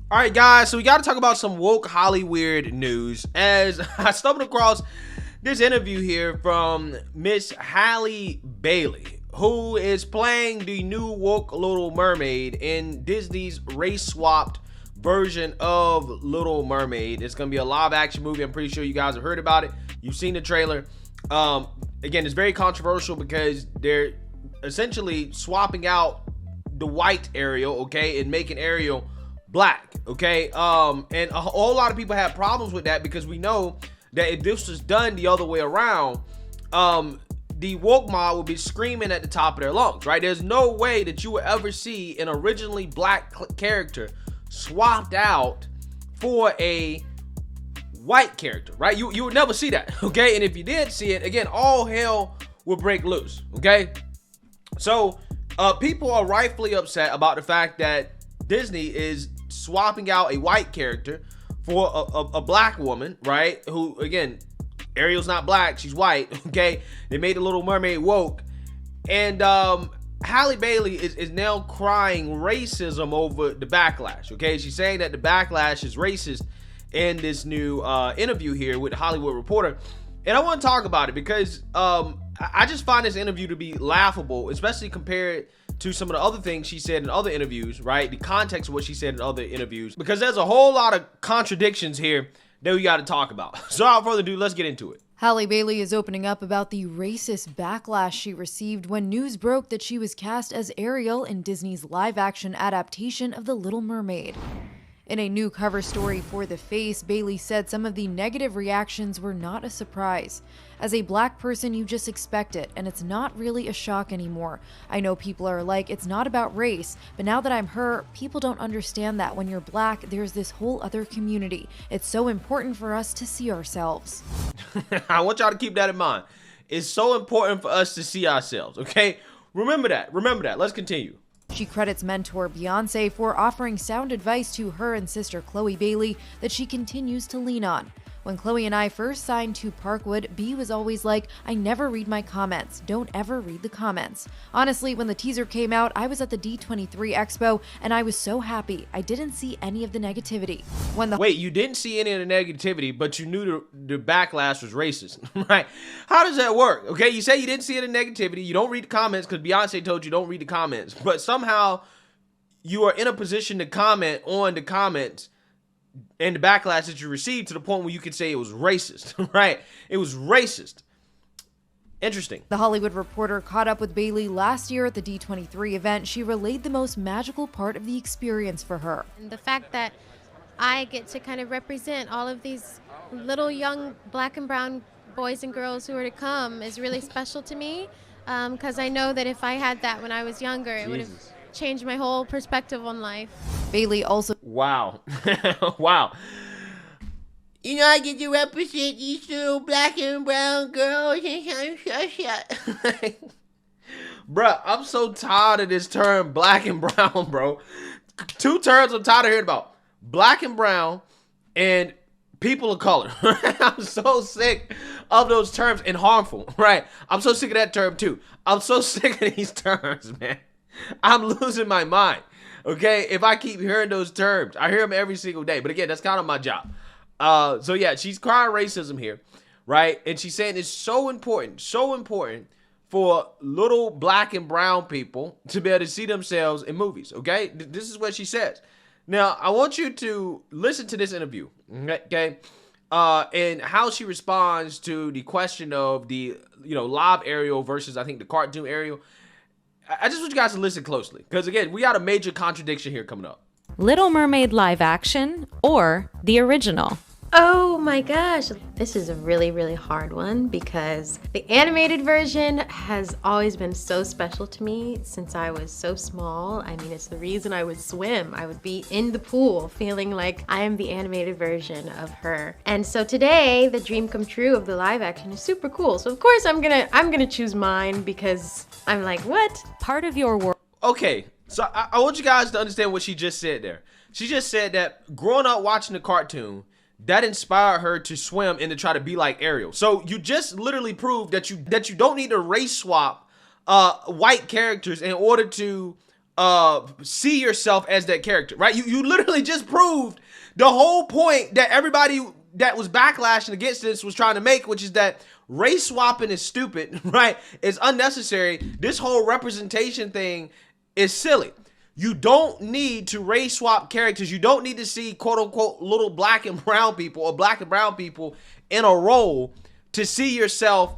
All right, guys, so we got to talk about some woke Hollywood news as I stumbled across this interview here from Miss Halle Bailey, who is playing the new woke Little Mermaid in Disney's race-swapped version of Little Mermaid. It's going to be a live-action movie. I'm pretty sure you guys have heard about it. You've seen the trailer. Again, it's very controversial because they're essentially swapping out the white Ariel, okay, and making Ariel black, okay, and a whole lot of people have problems with that because we know that if this was done the other way around, the woke mob would be screaming at the top of their lungs, right? There's no way that you will ever see an originally black character swapped out for a white character, right? You would never see that, okay? And if you did see it, again, all hell would break loose, okay? So people are rightfully upset about the fact that Disney is swapping out a white character for a black woman, right? Who, again, Ariel's not black, she's white, okay? They made the Little Mermaid woke. And Halle Bailey is now crying racism over the backlash, okay? She's saying that the backlash is racist in this new interview here with the Hollywood Reporter. And I want to talk about it because I just find this interview to be laughable, especially compared to some of the other things she said in other interviews, right? The context of what she said in other interviews, because there's a whole lot of contradictions here that we got to talk about. So without further ado, let's get into it. Halle Bailey is opening up about the racist backlash she received when news broke that she was cast as Ariel in Disney's live-action adaptation of The Little Mermaid. In a new cover story for The Face, Bailey said some of the negative reactions were not a surprise. As a black person, you just expect it, and it's not really a shock anymore. I know people are like, it's not about race, but now that I'm her, people don't understand that when you're black, there's this whole other community. It's so important for us to see ourselves. I want y'all to keep that in mind. It's so important for us to see ourselves, okay? Remember that. Remember that. Let's continue. She credits mentor Beyonce for offering sound advice to her and sister Chloe Bailey that she continues to lean on. When Chloe and I first signed to Parkwood, B was always like, I never read my comments. Don't ever read the comments. Honestly, when the teaser came out, I was at the D23 Expo and I was so happy. I didn't see any of the negativity. Wait, you didn't see any of the negativity, but you knew the backlash was racist, right? How does that work? Okay, you say you didn't see any negativity, you don't read the comments because Beyonce told you don't read the comments, but somehow you are in a position to comment on the comments and the backlash that you received to the point where you could say it was racist, right? It was racist. Interesting. The Hollywood Reporter caught up with Bailey last year at the D23 event. She relayed the most magical part of the experience for her. And the fact that I get to kind of represent all of these little young black and brown boys and girls who are to come is really special to me, because I know that if I had that when I was younger, it would have changed my whole perspective on life. Bailey also... Wow. Wow. You know, I get to represent these little black and brown girls. Bruh, I'm so tired of this term black and brown, bro. Two terms I'm tired of hearing about. Black and brown and people of color. I'm so sick of those terms, and harmful, right? I'm so sick of that term too. I'm so sick of these terms, man. I'm losing my mind, okay? If I keep hearing those terms, I hear them every single day. But again, that's kind of my job. So yeah, she's crying racism here, right? And she's saying it's so important for little black and brown people to be able to see themselves in movies, okay? This is what she says. Now, I want you to listen to this interview, okay? And how she responds to the question of the, live Ariel versus, I think, the cartoon Ariel. I just want you guys to listen closely, because again, we got a major contradiction here coming up. Little Mermaid live action or the original? Oh my gosh, this is a really, really hard one because the animated version has always been so special to me since I was so small. I mean, it's the reason I would swim. I would be in the pool feeling like I am the animated version of her. And so today, the dream come true of the live action is super cool. So of course I'm gonna choose mine because I'm like, what? Part of your world. Okay, so I want you guys to understand what she just said there. She just said that growing up watching the cartoon, that inspired her to swim and to try to be like Ariel. So you just literally proved that you don't need to race swap white characters in order to see yourself as that character, right? You literally just proved the whole point that everybody that was backlashing against this was trying to make, which is that race swapping is stupid, right? It's unnecessary. This whole representation thing is silly. You don't need to race swap characters. You don't need to see quote unquote little black and brown people or black and brown people in a role to see yourself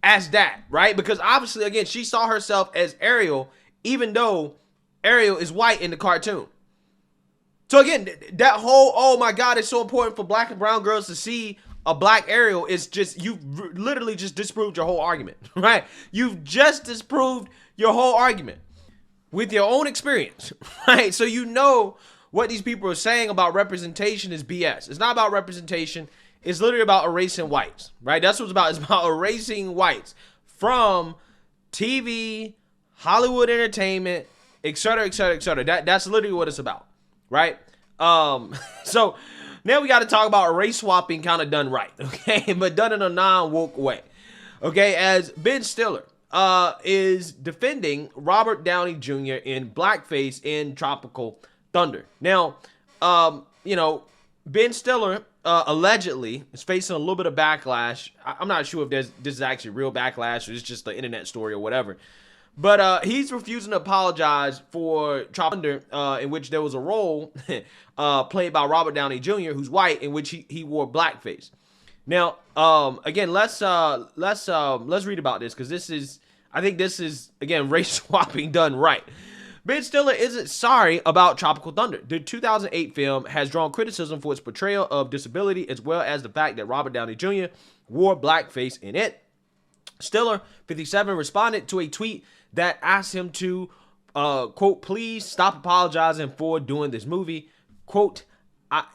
as that, right? Because obviously, again, she saw herself as Ariel, even though Ariel is white in the cartoon. So again, that whole, oh my God, it's so important for black and brown girls to see a black Ariel is just, you've literally just disproved your whole argument, right? You've just disproved your whole argument with your own experience, right? So you know what these people are saying about representation is BS. It's not about representation. It's literally about erasing whites, right? That's what it's about. It's about erasing whites from TV, Hollywood entertainment, etc., etc., etc. That's literally what it's about, right? So now we got to talk about race swapping kind of done right, okay? But done in a non-woke way, okay? As Ben Stiller is defending Robert Downey Jr. in blackface in Tropical Thunder. Now, you know, Ben Stiller allegedly is facing a little bit of backlash. I'm not sure if this is actually real backlash or it's just the internet story or whatever. But he's refusing to apologize for Tropical Thunder, in which there was a role played by Robert Downey Jr., who's white, in which he wore blackface. Now, again, let's read about this, because I think this is again race swapping done right. Ben Stiller isn't sorry about Tropical Thunder. The 2008 film has drawn criticism for its portrayal of disability, as well as the fact that Robert Downey Jr. wore blackface in it. Stiller, 57, responded to a tweet that asked him to, quote, please stop apologizing for doing this movie. Quote,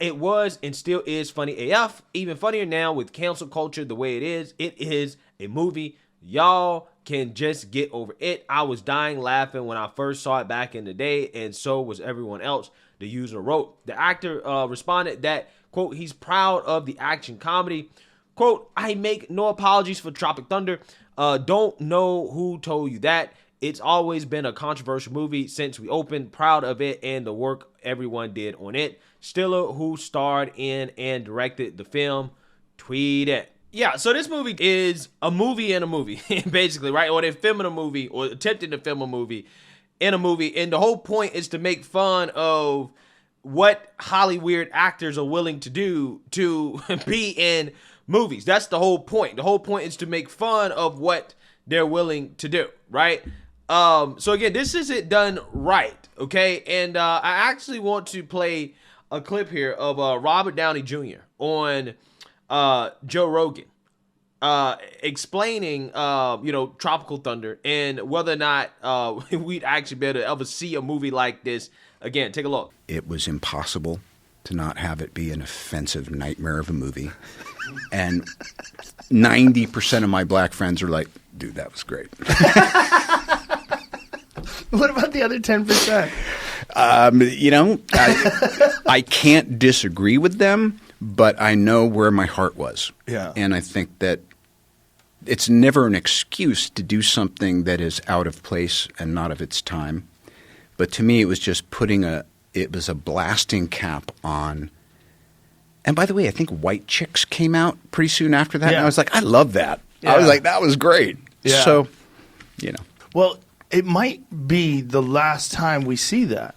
it was and still is funny AF. Even funnier now with cancel culture the way it is. It is a movie. Y'all can just get over it. I was dying laughing when I first saw it back in the day, and so was everyone else, the user wrote. The actor responded that, quote, he's proud of the action comedy. Quote, I make no apologies for Tropic Thunder. Don't know who told you that. It's always been a controversial movie since we opened. Proud of it and the work everyone did on it. Stiller, who starred in and directed the film, tweeted. Yeah, so this movie is a movie in a movie, basically, right? Or they're filming a movie or attempting to film a movie in a movie. And the whole point is to make fun of what Hollywood actors are willing to do to be in movies. That's the whole point. The whole point is to make fun of what they're willing to do, right? So again, this isn't done right, okay? And I actually want to play a clip here of Robert Downey Jr. on Joe Rogan explaining, Tropical Thunder and whether or not we'd actually be able to ever see a movie like this again. Take a look. It was impossible to not have it be an offensive nightmare of a movie. And 90% of my black friends are like, dude, that was great. What about the other 10%? I can't disagree with them, but I know where my heart was. Yeah. And I think that it's never an excuse to do something that is out of place and not of its time. But to me, it was just it was a blasting cap on. And by the way, I think White Chicks came out pretty soon after that. Yeah. And I was like, I love that. Yeah. I was like, that was great. Yeah. So, Well, it might be the last time we see that.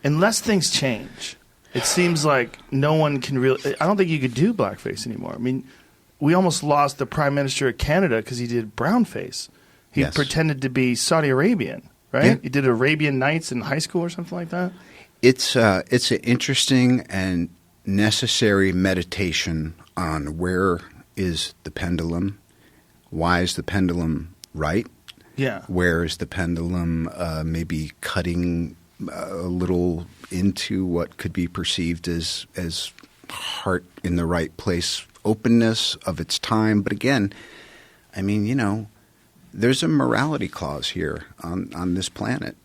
Unless things change. It seems like no one can really... I don't think you could do blackface anymore. I mean, we almost lost the Prime Minister of Canada because he did brownface. He Yes. pretended to be Saudi Arabian, right? Yeah. He did Arabian Nights in high school or something like that. It's an interesting and necessary meditation on where is the pendulum, why is the pendulum right, Yeah. where is the pendulum maybe cutting a little into what could be perceived as heart in the right place, openness of its time. But again, I mean, there's a morality clause here on this planet.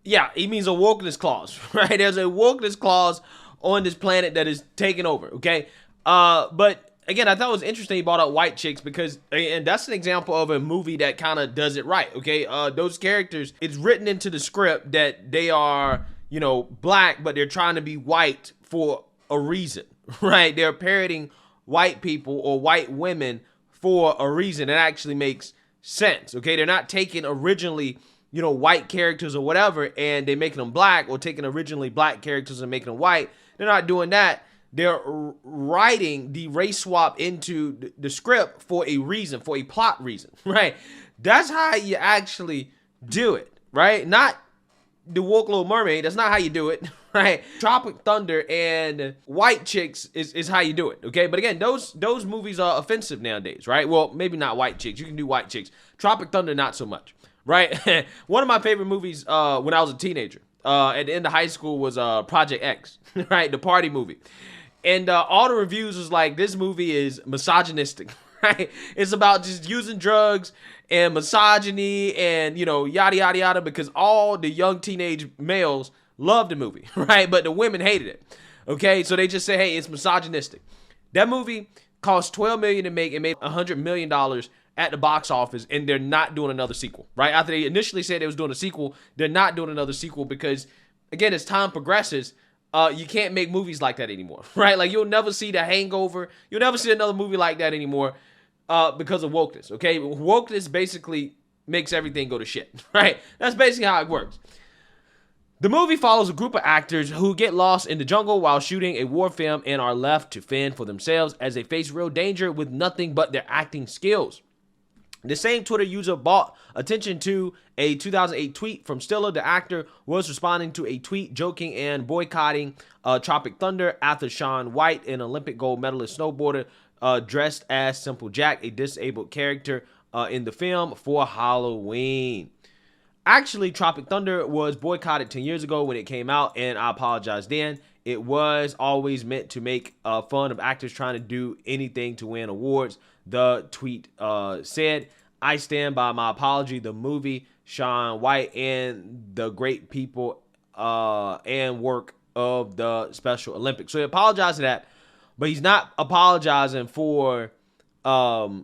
Yeah, he means a wokeness clause, right? There's a wokeness clause on this planet that is taking over, okay? But again, I thought it was interesting he brought up white chicks because, and that's an example of a movie that kind of does it right, okay? Those characters, it's written into the script that they are, black, but they're trying to be white for a reason, right? They're parroting white people or white women for a reason. It actually makes sense, okay? They're not taking originally, white characters or whatever, and they're making them black, or taking originally black characters and making them white. They're not doing that. They're writing the race swap into the script for a reason, for a plot reason, right? That's how you actually do it, right? Not the woke Little Mermaid. That's not how you do it, right? Tropic Thunder and white chicks is how you do it, okay? But again, those movies are offensive nowadays, right? Well, maybe not white chicks. You can do white chicks. Tropic Thunder, not so much, right? One of my favorite movies when I was a teenager, at the end of high school, was Project X, right? The party movie. And all the reviews was like, this movie is misogynistic, right? It's about just using drugs and misogyny and, yada, yada, yada, because all the young teenage males loved the movie, right? But the women hated it, okay? So they just say, hey, it's misogynistic. That movie cost $12 million to make. It made $100 million at the box office, and they're not doing another sequel, right? After they initially said they was doing a sequel, they're not doing another sequel because, again, as time progresses, you can't make movies like that anymore, right? Like, you'll never see The Hangover. You'll never see another movie like that anymore because of wokeness, okay? Wokeness basically makes everything go to shit, right? That's basically how it works. The movie follows a group of actors who get lost in the jungle while shooting a war film and are left to fend for themselves as they face real danger with nothing but their acting skills. The same Twitter user brought attention to a 2008 tweet from Stiller. The actor was responding to a tweet joking and boycotting Tropic Thunder after Shaun White, an Olympic gold medalist snowboarder, dressed as Simple Jack, a disabled character in the film, for Halloween. Actually, Tropic Thunder was boycotted 10 years ago when it came out, and I apologize then. It was always meant to make fun of actors trying to do anything to win awards. The tweet said, I stand by my apology. The movie, Shaun White, and the great people and work of the Special Olympics. So he apologized for that, but he's not apologizing for the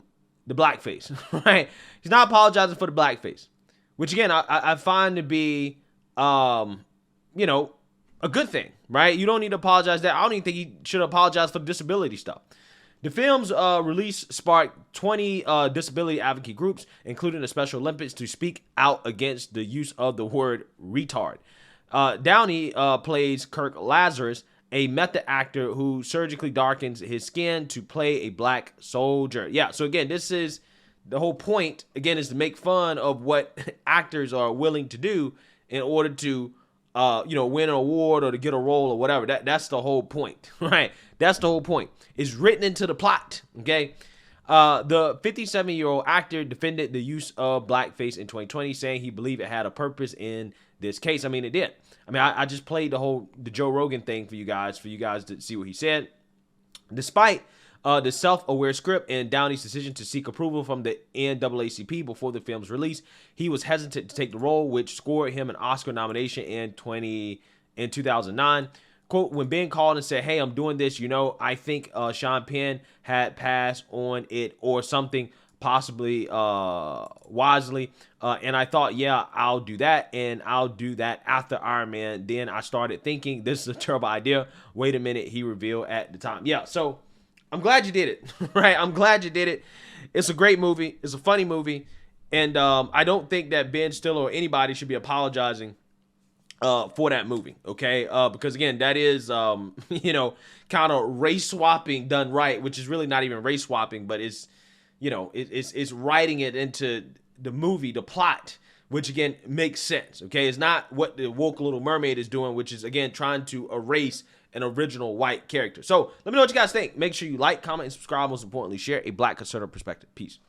blackface, right? He's not apologizing for the blackface, which again, I find to be, a good thing, right? You don't need to apologize that. I don't even think he should apologize for the disability stuff. The film's release sparked 20 disability advocate groups, including the Special Olympics, to speak out against the use of the word retard. Downey plays Kirk Lazarus, a method actor who surgically darkens his skin to play a black soldier. Yeah, so again, this is the whole point, again, is to make fun of what actors are willing to do in order to win an award or to get a role or whatever. That's the whole point, right? That's the whole point. It's written into the plot, okay? The 57-year-old actor defended the use of blackface in 2020, saying he believed it had a purpose in this case. I mean, it did. I mean, I just played the Joe Rogan thing for you guys to see what he said. Despite the self-aware script and Downey's decision to seek approval from the NAACP before the film's release, he was hesitant to take the role, which scored him an Oscar nomination in 2009. Quote, when being called and said, hey, I'm doing this, I think Sean Penn had passed on it or something, possibly wisely. And I thought, yeah, I'll do that. And I'll do that after Iron Man. Then I started thinking, this is a terrible idea. Wait a minute, he revealed at the time. Yeah, so I'm glad you did it, right? I'm glad you did it. It's a great movie. It's a funny movie. And I don't think that Ben Stiller or anybody should be apologizing for that movie, okay? Because again, that is, kind of race swapping done right, which is really not even race swapping, but it's, it's writing it into the movie, the plot, which again makes sense, okay? It's not what the woke Little Mermaid is doing, which is again trying to erase an original white character. So let me know what you guys think. Make sure you like, comment, and subscribe. Most importantly, share a Black conservative perspective. Peace.